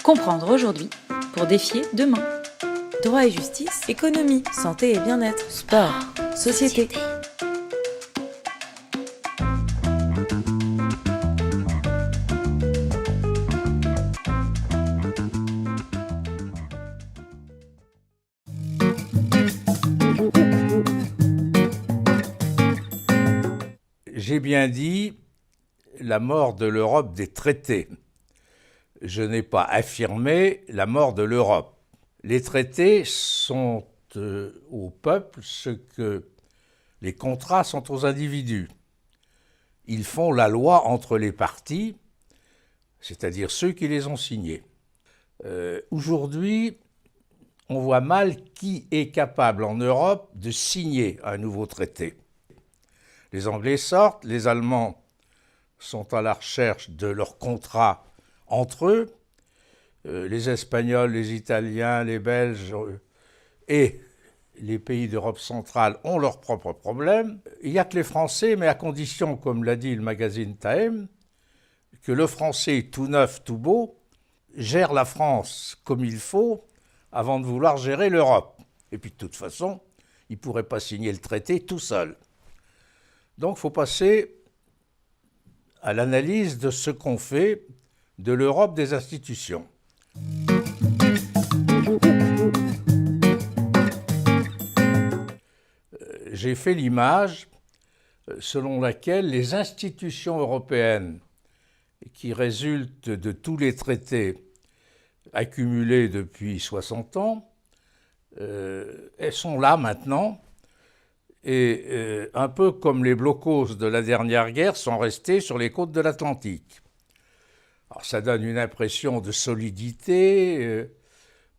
Comprendre aujourd'hui pour défier demain. Droit et justice, économie, santé et bien-être, sport, société. J'ai bien dit la mort de l'Europe des traités. Je n'ai pas affirmé la mort de l'Europe. Les traités sont au peuple ce que les contrats sont aux individus. Ils font la loi entre les partis, c'est-à-dire ceux qui les ont signés. Aujourd'hui, on voit mal qui est capable en Europe de signer un nouveau traité. Les Anglais sortent, les Allemands sont à la recherche de leurs contrats entre eux, les Espagnols, les Italiens, les Belges et les pays d'Europe centrale ont leurs propres problèmes. Il n'y a que les Français, mais à condition, comme l'a dit le magazine Time, que le Français tout neuf, tout beau, gère la France comme il faut avant de vouloir gérer l'Europe. Et puis de toute façon, il ne pourrait pas signer le traité tout seul. Donc il faut passer à l'analyse de ce qu'on fait de l'Europe des institutions. J'ai fait l'image selon laquelle les institutions européennes qui résultent de tous les traités accumulés depuis 60 ans, elles sont là maintenant, et un peu comme les blocos de la dernière guerre sont restés sur les côtes de l'Atlantique. Alors ça donne une impression de solidité,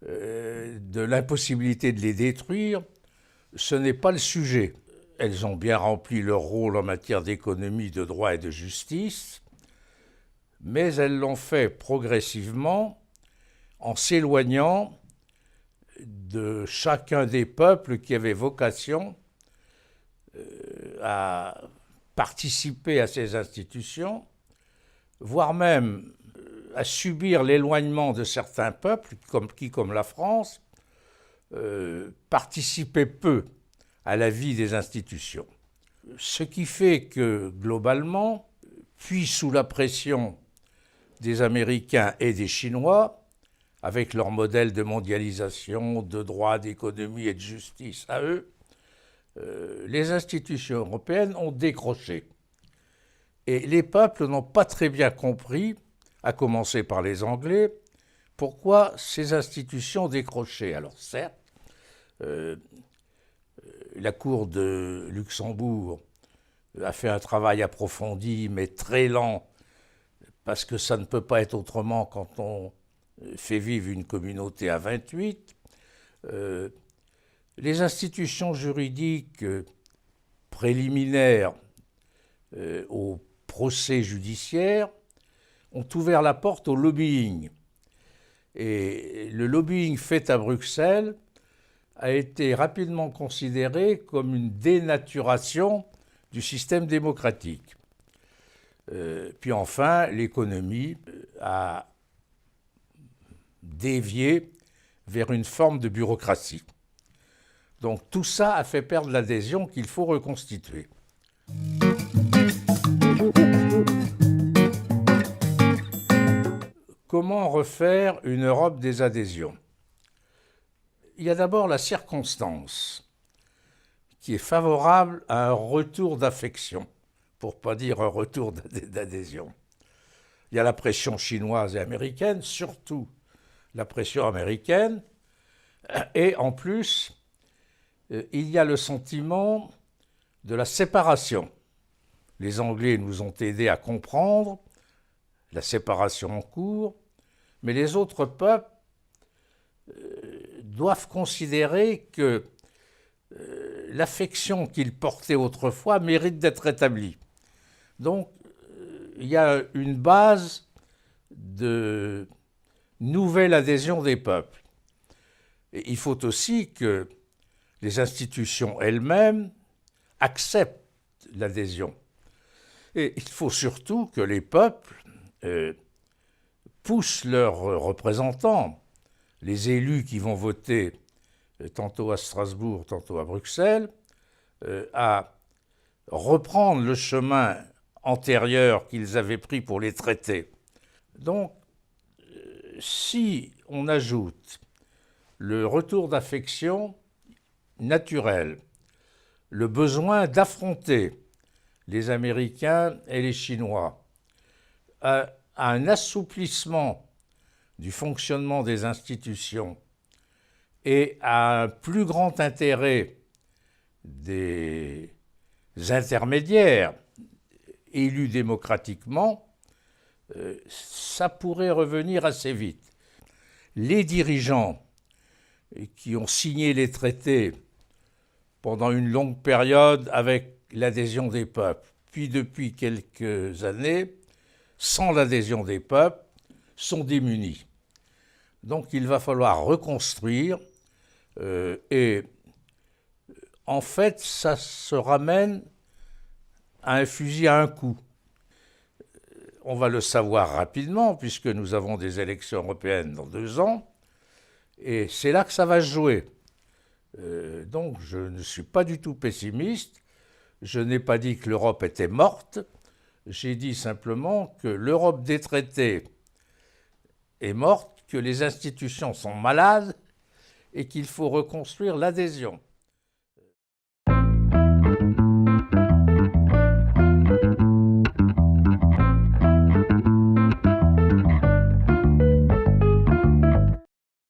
de l'impossibilité de les détruire. Ce n'est pas le sujet. Elles ont bien rempli leur rôle en matière d'économie, de droit et de justice, mais elles l'ont fait progressivement en s'éloignant de chacun des peuples qui avaient vocation à participer à ces institutions, voire même à subir l'éloignement de certains peuples, comme la France, participaient peu à la vie des institutions. Ce qui fait que, globalement, puis sous la pression des Américains et des Chinois, avec leur modèle de mondialisation, de droit, d'économie et de justice à eux, les institutions européennes ont décroché. Et les peuples n'ont pas très bien compris, à commencer par les Anglais, pourquoi ces institutions décrochaient. Alors certes, la Cour de Luxembourg a fait un travail approfondi, mais très lent, parce que ça ne peut pas être autrement quand on fait vivre une communauté à 28. Les institutions juridiques préliminaires au procès judiciaire ont ouvert la porte au lobbying. Et le lobbying fait à Bruxelles a été rapidement considéré comme une dénaturation du système démocratique. Puis enfin, l'économie a dévié vers une forme de bureaucratie. Donc tout ça a fait perdre l'adhésion qu'il faut reconstituer. Comment refaire une Europe des adhésions ? Il y a d'abord la circonstance qui est favorable à un retour d'affection, pour ne pas dire un retour d'adhésion. Il y a la pression chinoise et américaine, surtout la pression américaine, et en plus, il y a le sentiment de la séparation. Les Anglais nous ont aidés à comprendre la séparation en cours, mais les autres peuples doivent considérer que l'affection qu'ils portaient autrefois mérite d'être rétablie. Donc, il y a une base de nouvelle adhésion des peuples. Et il faut aussi que les institutions elles-mêmes acceptent l'adhésion. Et il faut surtout que les peuples poussent leurs représentants, les élus qui vont voter tantôt à Strasbourg, tantôt à Bruxelles, à reprendre le chemin antérieur qu'ils avaient pris pour les traités. Donc, si on ajoute le retour d'affection naturel, le besoin d'affronter les Américains et les Chinois, à un assouplissement du fonctionnement des institutions et à un plus grand intérêt des intermédiaires élus démocratiquement, ça pourrait revenir assez vite. Les dirigeants qui ont signé les traités pendant une longue période avec l'adhésion des peuples, puis depuis quelques années, sans l'adhésion des peuples, sont démunis. Donc il va falloir reconstruire et en fait ça se ramène à un fusil à un coup. On va le savoir rapidement puisque nous avons des élections européennes dans 2 ans et c'est là que ça va se jouer. Donc je ne suis pas du tout pessimiste. Je n'ai pas dit que l'Europe était morte. J'ai dit simplement que l'Europe des traités est morte, que les institutions sont malades et qu'il faut reconstruire l'adhésion.